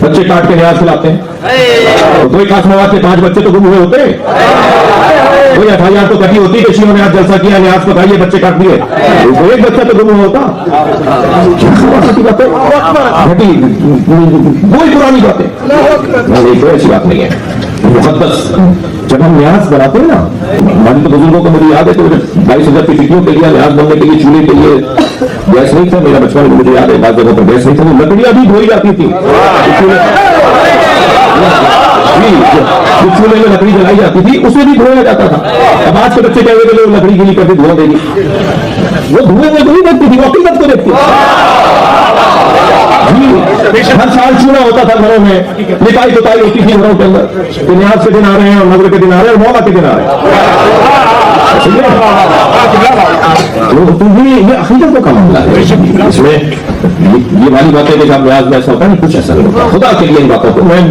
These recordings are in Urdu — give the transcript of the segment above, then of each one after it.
بچے کاٹ کے نیاز کھلاتے ہیں. کوئی خاص مواد کے 5 بچے تو گم ہوئے ہوتے, کوئی FIR تو کٹی ہوتی کہ شیوں نے آج جلسہ کیا, نیاز پکائیے, بچے کاٹ دیے, ایک بچہ تو گم ہوتا. کوئی پرانی باتیں نہیں, کوئی ایسی بات نہیں ہے. مقدس جب ہم نیاز بناتے ہیں نا, ہماری تو بزرگوں کو مجھے یاد ہے کہ 22,000 کی ٹکیوں کے لیے نیاز بننے کے لیے چولہے کے لیے گیس نہیں تھا. میرا بچپن مجھے یاد ہے بعض جگہوں پر گیس نہیں تھا, لکڑیاں بھی دھوئی جاتی تھی. چولہے میں لکڑی جلائی جاتی تھی اسے بھی دھویا جاتا تھا. اب آج کے بچے کہہ رہے کہ لکڑی گیلی کر کے دھو دے گی, وہ دھوئے میں دھوئی دیکھتی تھی, وہ حقیقت کو دیکھتی. ہر سال چونا ہوتا تھا گھروں میں, لکھائی پتائی ہوتی تھی گھروں کے اندر, کہ نیاز کے دن آ رہے ہیں اور نظر کے دن آ رہے ہیں اور مولا کے دن آ رہے ہیں. یہ عقیدت کا معاملہ ہے. اس میں یہ والی بات ہے کہ جب نیاز میں ایسا ہوتا ہے کچھ ایسا نہیں ہوتا. خدا کے لیے ان باتوں کو, میں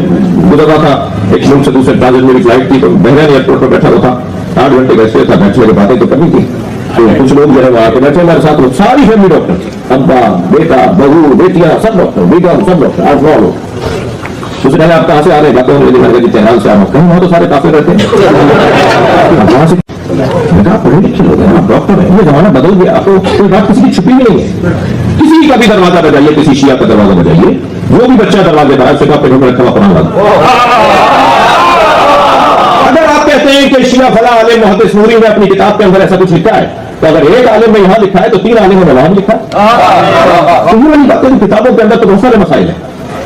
گزر رہا تھا ایک ملک سے دوسرے ٹرانزٹ, میری فلائٹ تھی تو بحرین ایئرپورٹ پر بیٹھا ہوا تھا, 8 گھنٹے بیٹھے تھا, بیٹھنے کی باتیں تو کرنی تھی. کچھ لوگ جو ہے وہاں کے بیٹھے ہمارے ساتھ, ساری فیملی ڈاکٹر, ابا بیٹا بہو بیٹیاں سب ڈاکٹر, بیٹا سب ڈاکٹر, 8-9 لوگ. اس سے پہلے آپ کہاں سے آ رہے ہیں, تہران سے آ رہے ہیں, کہیں وہاں تو سارے کافر رہتے ہیں. وہاں سے پڑھے لکھے لوگ ہیں, آپ ڈاکٹر ہیں, یہ زمانہ بدل گیا, آپ کو کوئی بات کسی کی چھپی بھی نہیں ہے. کسی کا بھی دروازہ بجائیے, کسی شیعہ کا دروازہ بجائیے, وہ بھی بچہ دروازے پر سے کہا گھر میں رکھا ہوا قرآن والا. اگر آپ کہتے ہیں کہ شیعہ فلاں عالم محدث نوری نے اپنی کتاب کے اندر ایسا کچھ لکھا ہے, تو اگر ایک عالم نے یہاں لکھا ہے تو 3 عالموں نے وہاں لکھا ہے. تو یہ والی باتیں کتابوں کے اندر تو بہت سارے مسائل ہیں,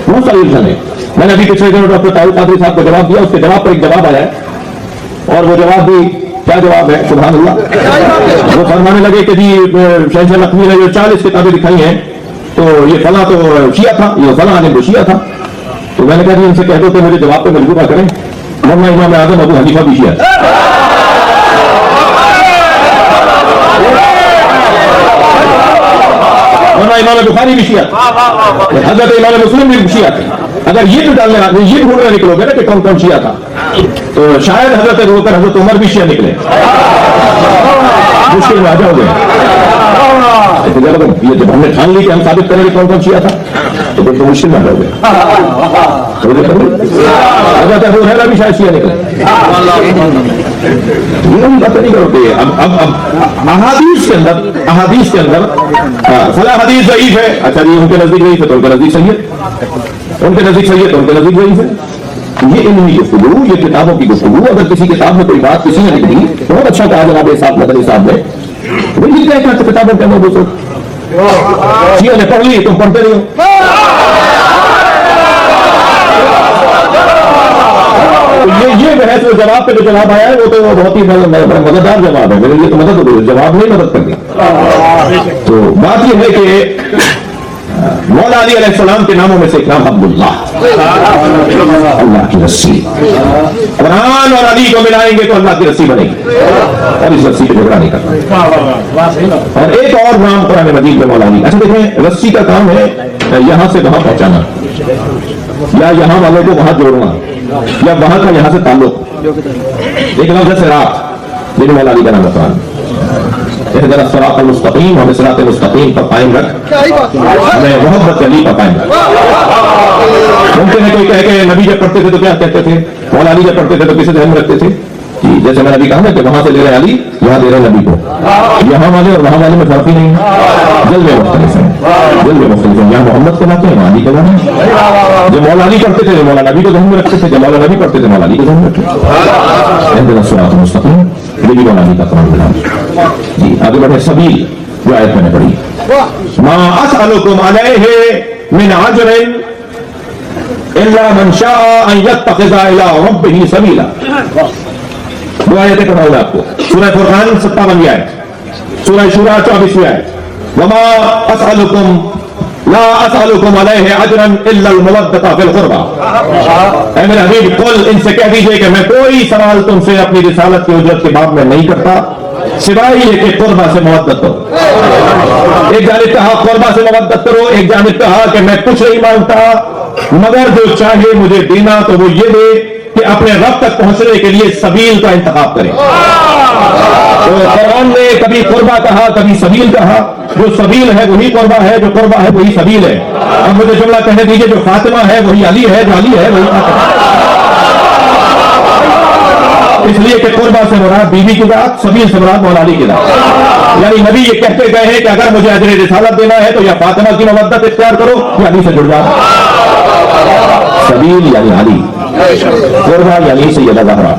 بہت ساری الجھن ہے. میں نے ابھی پچھلے دنوں ڈاکٹر طاہر قادری صاحب کو جواب دیا, اس کے جواب پر ایک جواب آیا ہے, اور وہ جواب بھی کیا جواب ہے, سبحان اللہ. وہ فرمانے لگے کہ جی شہنشاہ لکھنوی نے جو 40 کتابیں دکھائی ہیں تو یہ فلاں تو شیعہ تھا, یہ فلاں عالم تو شیعہ تھا. تو میں نے کہا جی ان سے کہہ دو کہ مجھے جواب پہ مجبور نہ کریں, ورنہ امام اعظم ابو حنیفہ بھی شیعہ تھا, ورنہ امام بخاری بھی شیعہ تھا, حضرت امام مسلم بھی شیعہ تھے. اگر یہ تو ڈالنے یہ ڈھونڈنے نکلو گے نا کہ کون کون شیعہ تھا, تو شاید حضرت ابو بکر حضرت عمر بھی شیعہ نکلے, مشکل میں آ جاؤ گے. یہ جب ہم نے ٹھان لی کہ ہم ثابت کریں گے کون کون شیعہ تھا, تو پھر تو مشکل میں آ جاؤ گے. حضرت ابو ہریرہ بھی شاید شیعہ نکلے. یہ بات نہیں کرو گے. اب احادیث کے اندر فلاں حدیث ضعیف ہے, اچھا جی ان کے نزدیک ضعیف ہے تو ان کے نزدیک صحیح ہے, ان کے نزدیک صحیح ہے تو ان کے نزدیک ضعیف ہے. یہ علمی گفتگو, یہ کتابوں کی گفتگو. اگر کسی کتاب میں کوئی بات کسی نے لکھی, بہت اچھا کہا جناب صاحب مدنی صاحب نے, وہ لکھتے ہیں کہ کتابوں کے اندر دوسروں شیعہ نے پڑھ لی, تم پڑھتے نہیں ہو. یہ بحث و جواب پہ جو جواب آیا ہے وہ تو بہت ہی مددگار جواب ہے. میرے لیے تو مدد جواب نہیں مدد کرتی. تو بات یہ ہے کہ مولا علی علیہ السلام کے ناموں میں سے ایک نام عبداللہ, اللہ کی رسی. قرآن اور علی کو ملائیں گے تو اللہ کی رسی بنے گی, اور اس رسی پہ جھگڑا نہیں کرنا. اور ایک اور نام قرآن مجید میں مولا علی. اچھا دیکھیں, رسی کا کام ہے یہاں سے وہاں پہنچانا, یا یہاں والوں کو وہاں جوڑنا, یا وہاں کا یہاں سے تعلق. ایک لفظ سے رات, لیکن مولا علی کا نام قرآن. اہدنا الصراط المستقیم, ہمیں صراط مستقیم پر قائم رکھ, ہمیں محبت علی پر قائم رکھ. ممکن ہے کوئی کہے کہ نبی جب پڑھتے تھے تو کیا کہتے تھے, مولا علی جب پڑھتے تھے تو کسے ذہن میں رکھتے تھے؟ جیسے میں نے ابھی کہا نا کہ وہاں سے لے رہے علی, یہاں دے رہے نبی کو. یہاں والے اور وہاں والے میں فرق ہی نہیں ہے, جلوے مختلف ہیں, جلوے مختلف ہیں. یہاں محمد کے لاتے ہیں, وہاں علی کے لاتے. جب مولا علی پڑھتے تھے مولا نبی کو ذہن میں رکھتے تھے, جب مولا نبی پڑھتے تھے مولا علی کو ذہن میں رکھتے تھے. اہدنا الصراط المستقیم, یہ بھی مولا علی کا قرآن ہے. جی آگے بڑھے. سبیل جو آیت میں نے پڑھی, ما اسألکم علیہ من اجر الا من شاء ان يتخذ الى ربه سبیلا. دو آیتیں پڑھاؤں گا آپ کو. سورہ فرقان 57 آیت, سورہ شورى 24 آیت. وما اسألکم لا اسألکم علیہ اجرا الا المودۃ فی القربى. اے میرے حبیب قل, ان سے کہہ دیجئے کہ میں کوئی سوال تم سے اپنی رسالت کی اجرت کے باب میں نہیں کرتا, سوائے یہ کہ قربہ سے مودت ہو. ایک جانب کہا قربہ سے مودت کرو, ایک جانب کہا کہ میں کچھ نہیں مانگتا مگر جو چاہے مجھے دینا تو وہ یہ دے کہ اپنے رب تک پہنچنے کے لیے سبیل کا انتخاب کریں. تو قرآن نے کبھی قربہ کہا کبھی سبیل کہا. جو سبیل ہے وہی قربہ ہے, جو قربہ ہے وہی سبیل ہے. اب مجھے جملہ کہنے دیجئے, جو فاطمہ ہے وہی علی ہے, جو علی ہے وہی فاطمہ. اس لیے کہ قربہ سے مراد بیوی کی ذات, سبیل سے مراد مولا علی کی ذات. یعنی نبی یہ کہتے گئے ہیں کہ اگر مجھے اجر رسالت دینا ہے تو یا فاطمہ کی مودت اختیار کرو یا علی سے جڑ جاؤ. سبیل یعنی علی, قربہ یعنی سیدہ زہرا.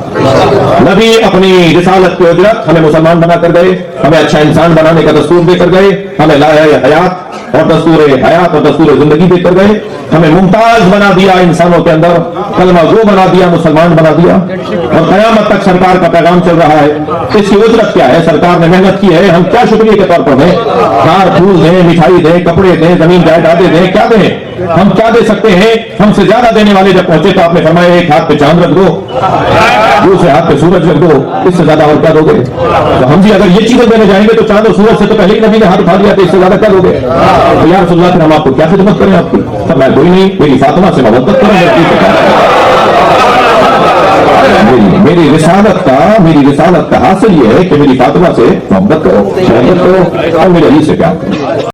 نبی اپنی رسالت کی اجرت ہمیں مسلمان بنا کر گئے, ہمیں اچھا انسان بنانے کا دستور دے کر گئے, ہمیں لائحہ حیات اور دستور حیات اور دستور زندگی دے کر گئے, ہمیں ممتاز بنا دیا انسانوں کے اندر, کلمہ گو بنا دیا, مسلمان بنا دیا, اور قیامت تک سرکار کا پیغام چل رہا ہے. اس کی اجرت کیا ہے؟ سرکار نے محنت کی ہے, ہم کیا شکریہ کے طور پر دیں؟ ہار پھول دیں, مٹھائی دیں, کپڑے دیں, زمین جائیدادیں دیں, کیا دیں؟ ہم کیا دے سکتے ہیں؟ ہم سے زیادہ دینے والے جب پہنچے تو آپ نے فرمایا ایک ہاتھ پہ چاند رکھ دو, دوسرے ہاتھ پہ سورج رکھ دو, اس سے زیادہ اور کیا دو گے؟ تو ہم بھی اگر یہ چیزیں دینے جائیں گے تو چاند اور سورج سے تو پہلے ہی نبی نے ہاتھ اٹھا دیا, تو اس سے زیادہ کیا دو گے؟ تو یا رسول اللہ, ہم آپ کو کیا خدمت کریں آپ کی؟ تو میں کوئی نہیں, میری فاطمہ سے محبت کریں. میری رسالت کا حاصل یہ ہے کہ میری فاطمہ سے محبت کرو اور میرے علی سے پیار کرو.